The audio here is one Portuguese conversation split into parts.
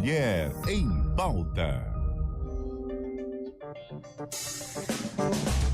Mulher em Pauta.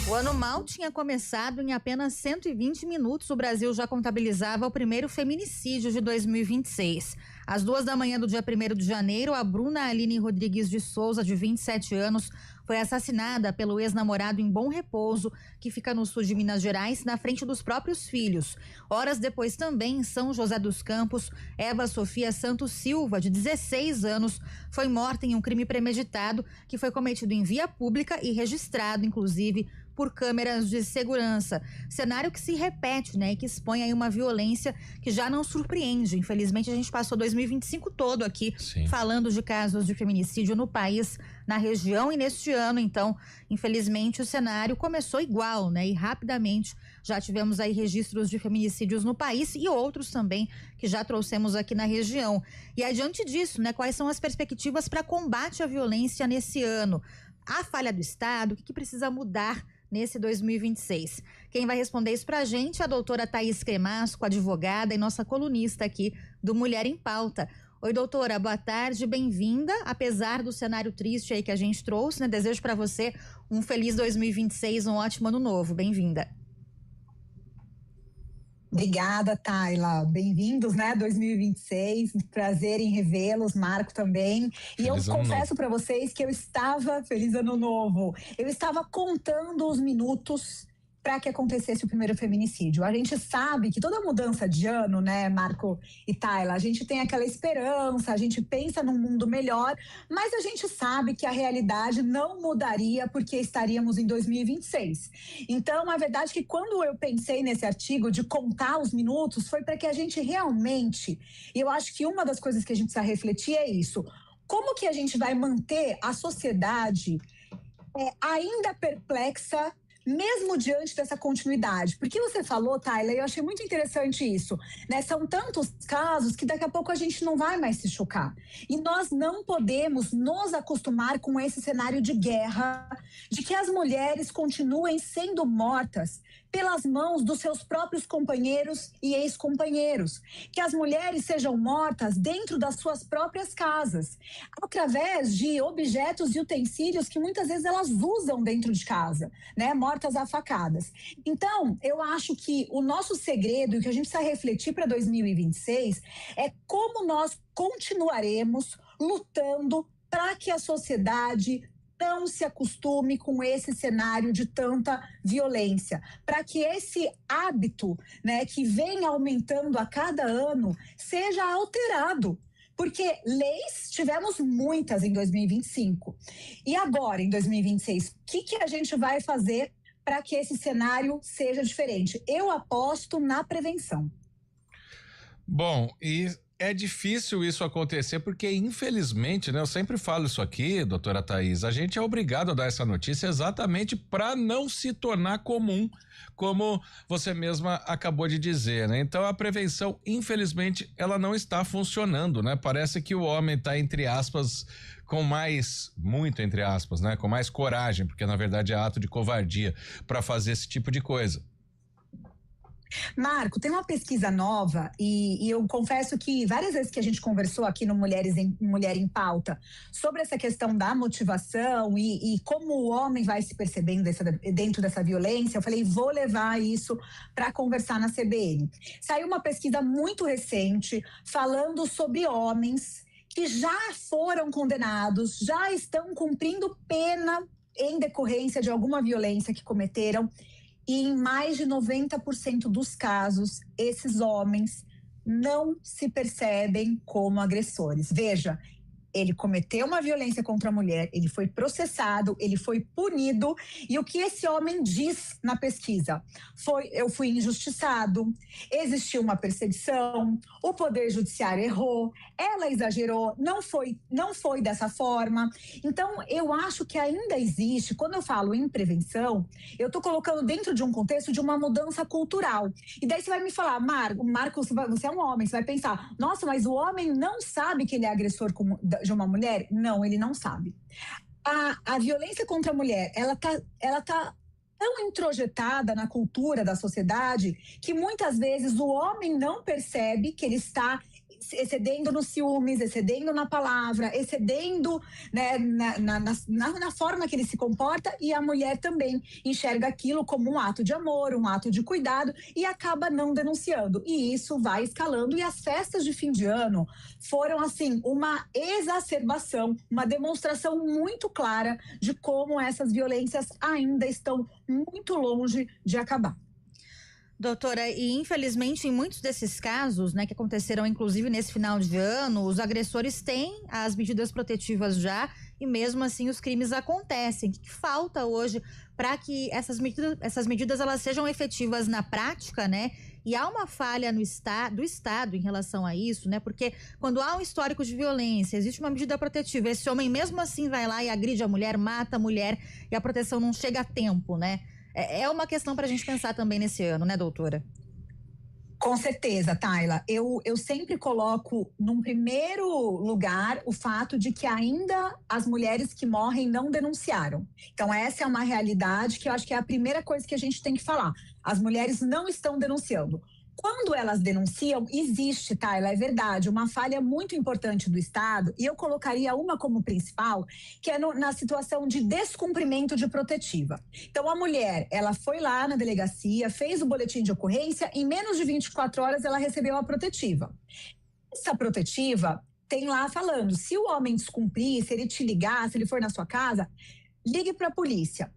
O ano mal tinha começado. Em apenas 120 minutos, o Brasil já contabilizava o primeiro feminicídio de 2026. Às 2h do dia 1º de janeiro, a Bruna Aline Rodrigues de Souza, de 27 anos, foi assassinada pelo ex-namorado em Bom Repouso, que fica no sul de Minas Gerais, na frente dos próprios filhos. Horas depois, também em São José dos Campos, Eva Sofia Santos Silva, de 16 anos, foi morta em um crime premeditado que foi cometido em via pública e registrado, inclusive, por câmeras de segurança. Cenário que se repete, né? E que expõe aí uma violência que já não surpreende. Infelizmente, a gente passou 2025 todo aqui falando de casos de feminicídio no país, na região, e neste ano, então, infelizmente, o cenário começou igual, né? E rapidamente já tivemos aí registros de feminicídios no país e outros também que já trouxemos aqui na região. E adiante disso, né? Quais são as perspectivas para combate à violência nesse ano? A falha do Estado, o que precisa mudar nesse 2026? Quem vai responder isso pra gente é a doutora Thaís Cremasco, advogada e nossa colunista aqui do Mulher em Pauta. Oi, doutora, boa tarde, bem-vinda. Apesar do cenário triste aí que a gente trouxe, né? Desejo para você um feliz 2026, um ótimo ano novo. Bem-vinda. Obrigada, Tayla. Bem-vindos, né, 2026. Prazer em revê-los, Marco também. E eu confesso para vocês que feliz ano novo. Eu estava contando os minutos para que acontecesse o primeiro feminicídio. A gente sabe que toda mudança de ano, né, Marco e Tayla, a gente tem aquela esperança, a gente pensa num mundo melhor, mas a gente sabe que a realidade não mudaria porque estaríamos em 2026. Então, a verdade é que quando eu pensei nesse artigo de contar os minutos, foi para que a gente realmente, e eu acho que uma das coisas que a gente precisa refletir é isso: como que a gente vai manter a sociedade ainda perplexa, mesmo diante dessa continuidade? Porque você falou, Tayla, e eu achei muito interessante isso, né? São tantos casos que daqui a pouco a gente não vai mais se chocar. E nós não podemos nos acostumar com esse cenário de guerra, de que as mulheres continuem sendo mortas pelas mãos dos seus próprios companheiros e ex-companheiros. Que as mulheres sejam mortas dentro das suas próprias casas, através de objetos e utensílios que muitas vezes elas usam dentro de casa, né? Mortas a facadas. Então, eu acho que o nosso segredo, e o que a gente precisa refletir para 2026, é como nós continuaremos lutando para que a sociedade não se acostume com esse cenário de tanta violência, para que esse hábito, né, que vem aumentando a cada ano, seja alterado. Porque leis tivemos muitas em 2025. E agora, em 2026, o que a gente vai fazer para que esse cenário seja diferente? Eu aposto na prevenção. Bom, e é difícil isso acontecer porque, infelizmente, né, eu sempre falo isso aqui, doutora Thaís, a gente é obrigado a dar essa notícia exatamente para não se tornar comum, como você mesma acabou de dizer, né? Então a prevenção, infelizmente, ela não está funcionando, né? Parece que o homem está, entre aspas, muito entre aspas, né? Com mais coragem, porque na verdade é ato de covardia para fazer esse tipo de coisa. Marco, tem uma pesquisa nova e eu confesso que várias vezes que a gente conversou aqui no Mulher em Pauta sobre essa questão da motivação e como o homem vai se percebendo dentro dessa violência, eu falei, vou levar isso para conversar na CBN. Saiu uma pesquisa muito recente falando sobre homens que já foram condenados, já estão cumprindo pena em decorrência de alguma violência que cometeram. E em mais de 90% dos casos, esses homens não se percebem como agressores. Veja, ele cometeu uma violência contra a mulher, ele foi processado, ele foi punido, e o que esse homem diz na pesquisa foi: eu fui injustiçado, existiu uma perseguição, o poder judiciário errou, ela exagerou, não foi dessa forma. Então, eu acho que ainda existe, quando eu falo em prevenção, eu estou colocando dentro de um contexto de uma mudança cultural. E daí você vai me falar, Marco, você é um homem, você vai pensar, nossa, mas o homem não sabe que ele é agressor de uma mulher? Não, ele não sabe. A violência contra a mulher, ela tá tão introjetada na cultura da sociedade que muitas vezes o homem não percebe que ele está excedendo nos ciúmes, excedendo na palavra, excedendo, né, na forma que ele se comporta, e a mulher também enxerga aquilo como um ato de amor, um ato de cuidado, e acaba não denunciando. E isso vai escalando, e as festas de fim de ano foram, assim, uma exacerbação, uma demonstração muito clara de como essas violências ainda estão muito longe de acabar. Doutora, e infelizmente em muitos desses casos, né, que aconteceram inclusive nesse final de ano, os agressores têm as medidas protetivas já e mesmo assim os crimes acontecem. O que falta hoje para que essas medidas elas sejam efetivas na prática, né? E há uma falha do Estado em relação a isso, né? Porque quando há um histórico de violência, existe uma medida protetiva, esse homem mesmo assim vai lá e agride a mulher, mata a mulher e a proteção não chega a tempo, né? É uma questão para a gente pensar também nesse ano, né, doutora? Com certeza, Tayla. Eu sempre coloco num primeiro lugar o fato de que ainda as mulheres que morrem não denunciaram. Então, essa é uma realidade que eu acho que é a primeira coisa que a gente tem que falar. As mulheres não estão denunciando. Quando elas denunciam, existe, Tayla, é verdade, uma falha muito importante do Estado, e eu colocaria uma como principal, que é na situação de descumprimento de protetiva. Então, a mulher, ela foi lá na delegacia, fez o boletim de ocorrência, em menos de 24 horas ela recebeu a protetiva. Essa protetiva tem lá falando, se o homem descumprir, se ele te ligar, se ele for na sua casa, ligue para a polícia.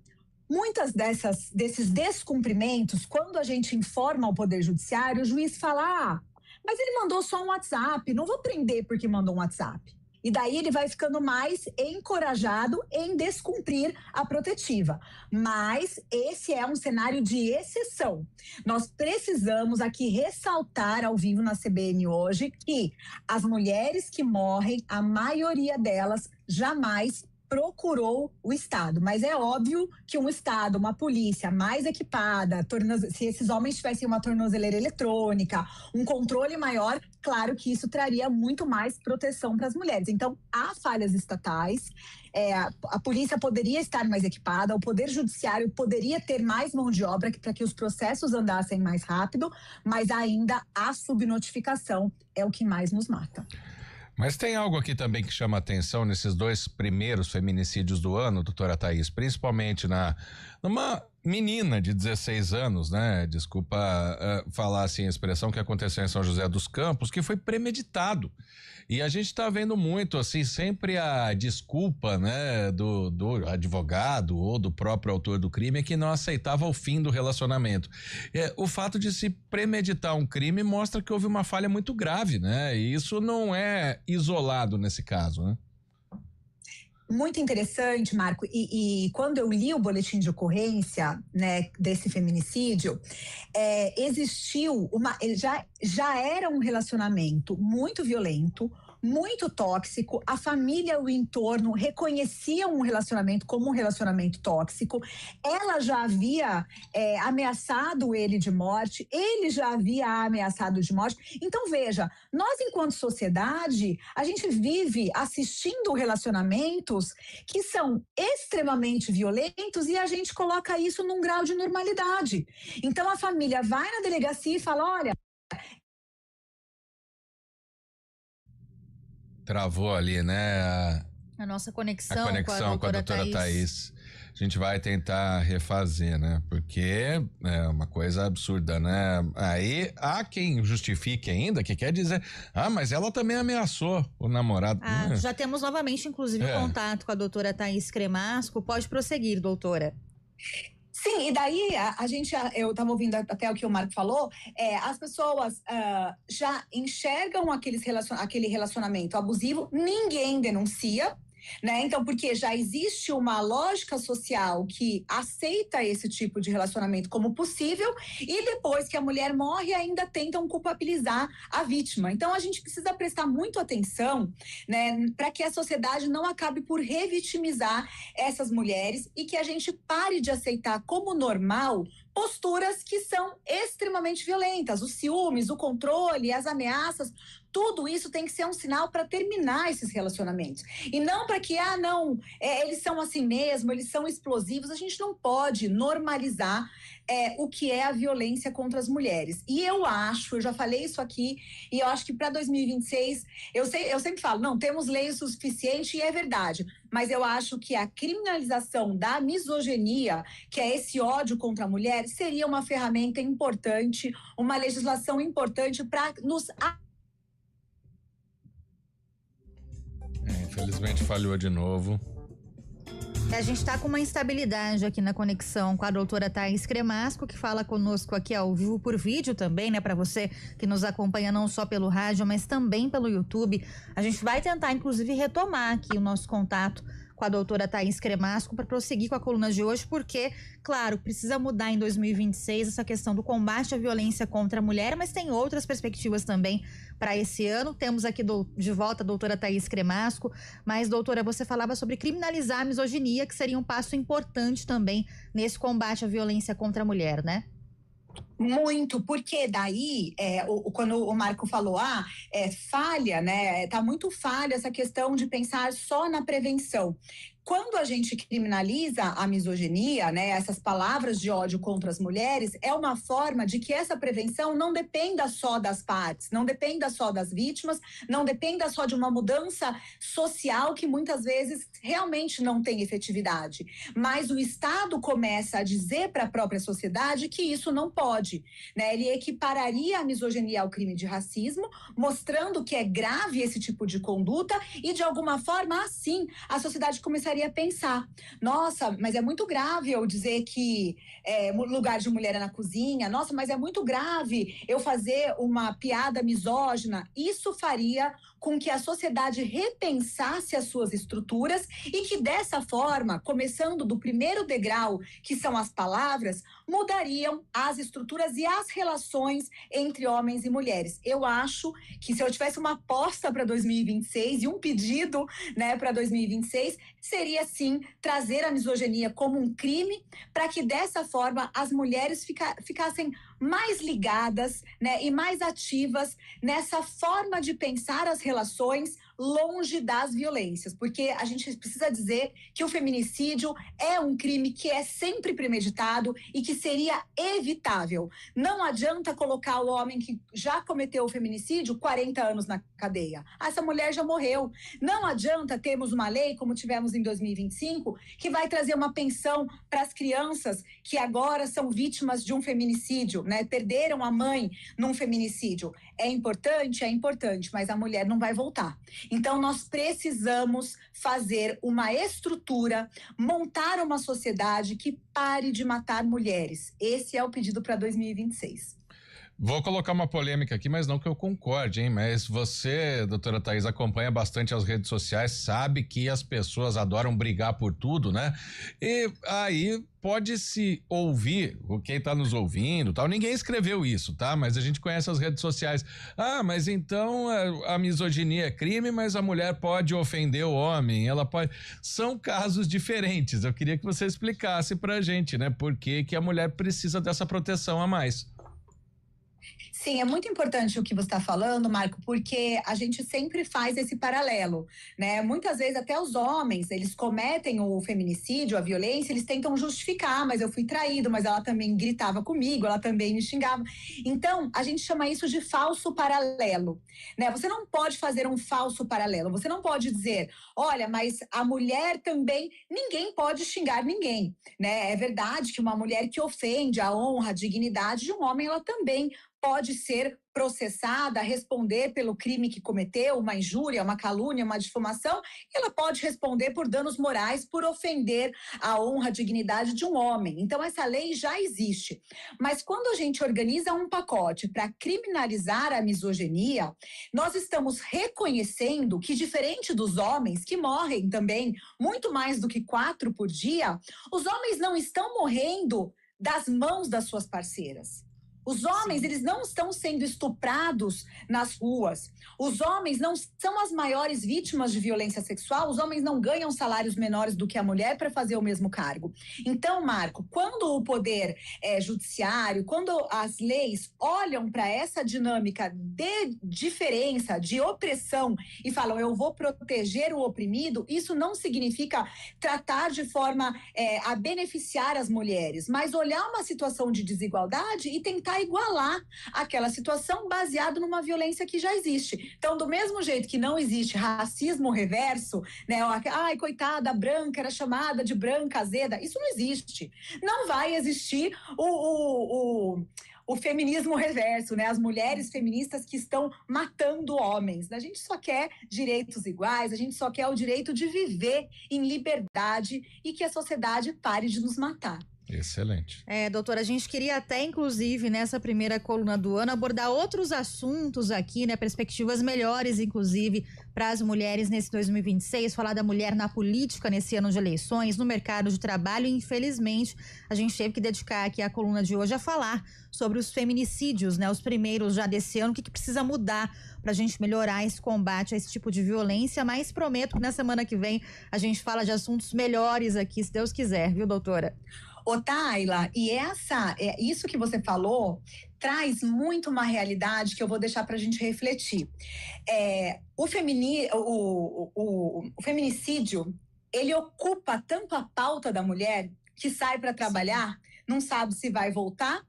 Muitas desses descumprimentos, quando a gente informa ao Poder Judiciário, o juiz fala, mas ele mandou só um WhatsApp, não vou prender porque mandou um WhatsApp. E daí ele vai ficando mais encorajado em descumprir a protetiva. Mas esse é um cenário de exceção. Nós precisamos aqui ressaltar ao vivo na CBN hoje que as mulheres que morrem, a maioria delas jamais procurou o Estado, mas é óbvio que um Estado, uma polícia mais equipada, se esses homens tivessem uma tornozeleira eletrônica, um controle maior, claro que isso traria muito mais proteção para as mulheres. Então, há falhas estatais, a polícia poderia estar mais equipada, o Poder Judiciário poderia ter mais mão de obra para que os processos andassem mais rápido, mas ainda a subnotificação é o que mais nos mata. Mas tem algo aqui também que chama atenção nesses 2 primeiros feminicídios do ano, doutora Thaís, principalmente numa menina de 16 anos, né? Desculpa falar assim a expressão, que aconteceu em São José dos Campos, que foi premeditado. E a gente tá vendo muito, assim, sempre a desculpa, né, do advogado ou do próprio autor do crime é que não aceitava o fim do relacionamento. O fato de se premeditar um crime mostra que houve uma falha muito grave, né? E isso não é isolado nesse caso, né? Muito interessante, Marco, e quando eu li o boletim de ocorrência, né, desse feminicídio, existiu já era um relacionamento muito violento, muito tóxico, a família e o entorno reconheciam um relacionamento como um relacionamento tóxico, ela já havia ameaçado ele de morte, ele já havia ameaçado de morte. Então, veja, nós enquanto sociedade, a gente vive assistindo relacionamentos que são extremamente violentos e a gente coloca isso num grau de normalidade. Então, a família vai na delegacia e fala, olha... Travou ali, né? A nossa conexão, com a doutora Thaís. A gente vai tentar refazer, né? Porque é uma coisa absurda, né? Aí há quem justifique ainda, que quer dizer, mas ela também ameaçou o namorado. Já temos novamente, inclusive, contato com a doutora Thaís Cremasco. Pode prosseguir, doutora. Sim, e daí eu estava ouvindo até o que o Marco falou, as pessoas já enxergam aquele relacionamento abusivo, ninguém denuncia, né? Então, porque já existe uma lógica social que aceita esse tipo de relacionamento como possível e depois que a mulher morre ainda tentam culpabilizar a vítima. Então, a gente precisa prestar muito atenção, né, para que a sociedade não acabe por revitimizar essas mulheres e que a gente pare de aceitar como normal posturas que são extremamente violentas. Os ciúmes, o controle, as ameaças, tudo isso tem que ser um sinal para terminar esses relacionamentos. E não para que, eles são assim mesmo, eles são explosivos. A gente não pode normalizar o que é a violência contra as mulheres. E eu já falei isso aqui, e eu acho que para 2026, eu sempre falo, não, temos lei o suficiente, e é verdade. Mas eu acho que a criminalização da misoginia, que é esse ódio contra a mulher, seria uma ferramenta importante, uma legislação importante para nos... Infelizmente falhou de novo. A gente está com uma instabilidade aqui na conexão com a doutora Thaís Cremasco, que fala conosco aqui ao vivo por vídeo também, né? Para você que nos acompanha não só pelo rádio, mas também pelo YouTube. A gente vai tentar, inclusive, retomar aqui o nosso contato com a doutora Thaís Cremasco para prosseguir com a coluna de hoje, porque, claro, precisa mudar em 2026 essa questão do combate à violência contra a mulher, mas tem outras perspectivas também para esse ano. Temos aqui de volta a doutora Thaís Cremasco, mas, doutora, você falava sobre criminalizar a misoginia, que seria um passo importante também nesse combate à violência contra a mulher, né? Muito, porque daí, quando o Marco falou, falha, né? Tá muito falha essa questão de pensar só na prevenção. Quando a gente criminaliza a misoginia, né, essas palavras de ódio contra as mulheres, é uma forma de que essa prevenção não dependa só das partes, não dependa só das vítimas, não dependa só de uma mudança social que muitas vezes realmente não tem efetividade. Mas o Estado começa a dizer para a própria sociedade que isso não pode, né? Ele equipararia a misoginia ao crime de racismo, mostrando que é grave esse tipo de conduta e, de alguma forma, assim, a sociedade começaria a pensar, nossa, mas é muito grave eu dizer que lugar de mulher é na cozinha, nossa, mas é muito grave eu fazer uma piada misógina. Isso faria com que a sociedade repensasse as suas estruturas e que dessa forma, começando do primeiro degrau, que são as palavras, mudariam as estruturas e as relações entre homens e mulheres. Eu acho que se eu tivesse uma aposta para 2026 e um pedido, né, para 2026, seria sim trazer a misoginia como um crime, para que dessa forma as mulheres ficassem mais ligadas, né, e mais ativas nessa forma de pensar as relações longe das violências, porque a gente precisa dizer que o feminicídio é um crime que é sempre premeditado e que seria evitável. Não adianta colocar o homem que já cometeu o feminicídio 40 anos na cadeia. Essa mulher já morreu. Não adianta termos uma lei, como tivemos em 2025, que vai trazer uma pensão para as crianças que agora são vítimas de um feminicídio, né? Perderam a mãe num feminicídio. É importante, mas a mulher não vai voltar. Então, nós precisamos fazer uma estrutura, montar uma sociedade que pare de matar mulheres. Esse é o pedido para 2026. Vou colocar uma polêmica aqui, mas não que eu concorde, hein? Mas você, doutora Thaís, acompanha bastante as redes sociais, sabe que as pessoas adoram brigar por tudo, né? E aí pode-se ouvir, quem tá nos ouvindo, tal, ninguém escreveu isso, tá? Mas a gente conhece as redes sociais. Mas então a misoginia é crime, mas a mulher pode ofender o homem, ela pode... São casos diferentes. Eu queria que você explicasse pra gente, né? Por que a mulher precisa dessa proteção a mais. Sim, é muito importante o que você está falando, Marco, porque a gente sempre faz esse paralelo, né? Muitas vezes até os homens, eles cometem o feminicídio, a violência, eles tentam justificar, mas eu fui traído, mas ela também gritava comigo, ela também me xingava. Então, a gente chama isso de falso paralelo, né? Você não pode fazer um falso paralelo, você não pode dizer, olha, mas a mulher também, ninguém pode xingar ninguém, né? É verdade que uma mulher que ofende a honra, a dignidade de um homem, ela também pode ser processada, responder pelo crime que cometeu, uma injúria, uma calúnia, uma difamação, e ela pode responder por danos morais por ofender a honra, a dignidade de um homem. Então, essa lei já existe. Mas quando a gente organiza um pacote para criminalizar a misoginia, nós estamos reconhecendo que, diferente dos homens, que morrem também muito mais do que 4 por dia, os homens não estão morrendo das mãos das suas parceiras. Os homens, eles não estão sendo estuprados nas ruas. Os homens não são as maiores vítimas de violência sexual. Os homens não ganham salários menores do que a mulher para fazer o mesmo cargo. Então, Marco, quando o poder judiciário, quando as leis olham para essa dinâmica de diferença, de opressão e falam, eu vou proteger o oprimido, isso não significa tratar de forma a beneficiar as mulheres, mas olhar uma situação de desigualdade e tentar igualar aquela situação baseado numa violência que já existe. Então, do mesmo jeito que não existe racismo reverso, né? Ai, coitada, a branca era chamada de branca azeda. Isso não existe. Não vai existir o feminismo reverso, né? As mulheres feministas que estão matando homens. A gente só quer direitos iguais, a gente só quer o direito de viver em liberdade e que a sociedade pare de nos matar. Excelente. Doutora, a gente queria até, inclusive, nessa primeira coluna do ano, abordar outros assuntos aqui, né? Perspectivas melhores, inclusive, para as mulheres nesse 2026, falar da mulher na política nesse ano de eleições, no mercado de trabalho, e infelizmente a gente teve que dedicar aqui a coluna de hoje a falar sobre os feminicídios, né? Os primeiros já desse ano, o que precisa mudar para a gente melhorar esse combate a esse tipo de violência, mas prometo que na semana que vem a gente fala de assuntos melhores aqui, se Deus quiser, viu, doutora? Ô, Tayla, e isso que você falou traz muito uma realidade que eu vou deixar para a gente refletir. O feminicídio, ele ocupa tanto a pauta da mulher que sai para trabalhar, não sabe se vai voltar,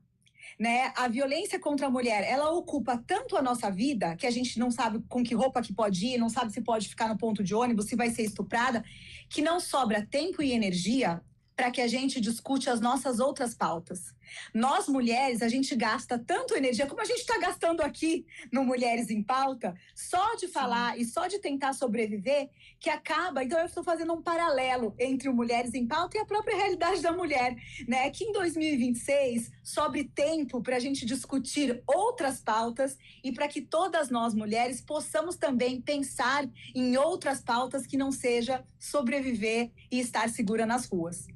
né? A violência contra a mulher, ela ocupa tanto a nossa vida, que a gente não sabe com que roupa que pode ir, não sabe se pode ficar no ponto de ônibus, se vai ser estuprada, que não sobra tempo e energia para que a gente discute as nossas outras pautas. Nós, mulheres, a gente gasta tanto energia, como a gente está gastando aqui no Mulheres em Pauta, só de falar e só de tentar sobreviver, que acaba... Então, eu estou fazendo um paralelo entre o Mulheres em Pauta e a própria realidade da mulher, né? Que em 2026 sobre tempo para a gente discutir outras pautas e para que todas nós, mulheres, possamos também pensar em outras pautas que não seja sobreviver e estar segura nas ruas.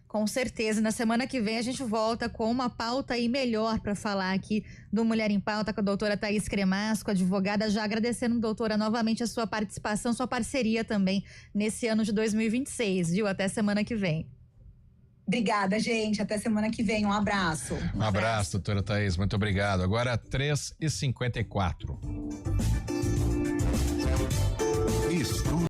Com certeza, na semana que vem a gente volta com uma pauta aí melhor para falar aqui do Mulher em Pauta com a doutora Thaís Cremasco, advogada, já agradecendo, doutora, novamente a sua participação, sua parceria também nesse ano de 2026, viu? Até semana que vem. Obrigada, gente. Até semana que vem. Um abraço. Um abraço, doutora Thaís. Muito obrigado. Agora 3h54.